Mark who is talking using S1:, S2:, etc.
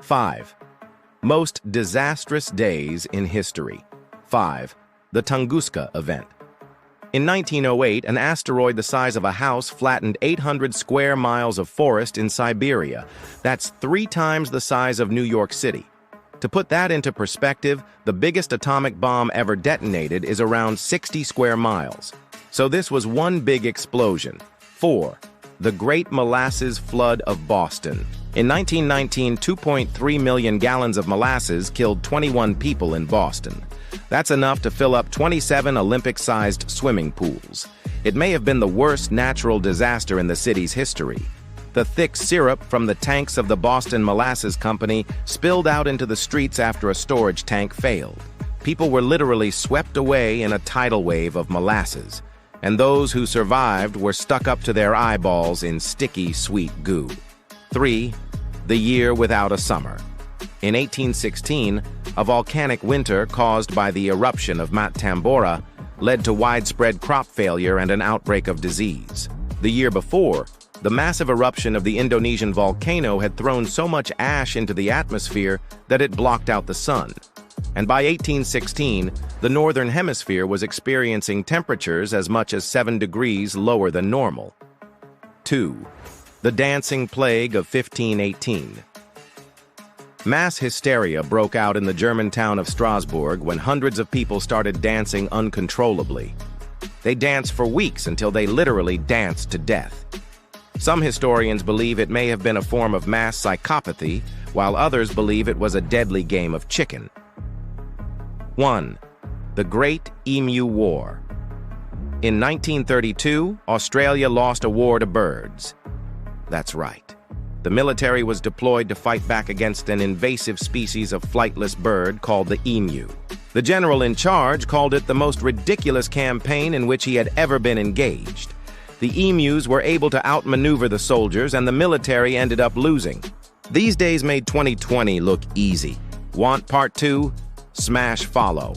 S1: 5. Most disastrous days in history. 5. The Tunguska event. In 1908, an asteroid the size of a house flattened 800 square miles of forest in Siberia. That's 3 times the size of New York City. To put that into perspective, the biggest atomic bomb ever detonated is around 60 square miles. So this was one big explosion. 4. The Great Molasses Flood of Boston. In 1919, 2.3 million gallons of molasses killed 21 people in Boston. That's enough to fill up 27 Olympic-sized swimming pools. It may have been the worst natural disaster in the city's history. The thick syrup from the tanks of the Boston Molasses Company spilled out into the streets after a storage tank failed. People were literally swept away in a tidal wave of molasses, and those who survived were stuck up to their eyeballs in sticky, sweet goo. 3. The year without a summer. In 1816, a volcanic winter caused by the eruption of Mount Tambora led to widespread crop failure and an outbreak of disease. The year before, the massive eruption of the Indonesian volcano had thrown so much ash into the atmosphere that it blocked out the sun. And by 1816, the northern hemisphere was experiencing temperatures as much as 7 degrees lower than normal. 2. The Dancing Plague of 1518. Mass hysteria broke out in the German town of Strasbourg when hundreds of people started dancing uncontrollably. They danced for weeks until they literally danced to death. Some historians believe it may have been a form of mass psychopathy, while others believe it was a deadly game of chicken. 1. The Great Emu War. In 1932, Australia lost a war to birds. That's right. The military was deployed to fight back against an invasive species of flightless bird called the emu. The general in charge called it the most ridiculous campaign in which he had ever been engaged. The emus were able to outmaneuver the soldiers, and the military ended up losing. These days made 2020 look easy. Want part 2? Smash follow.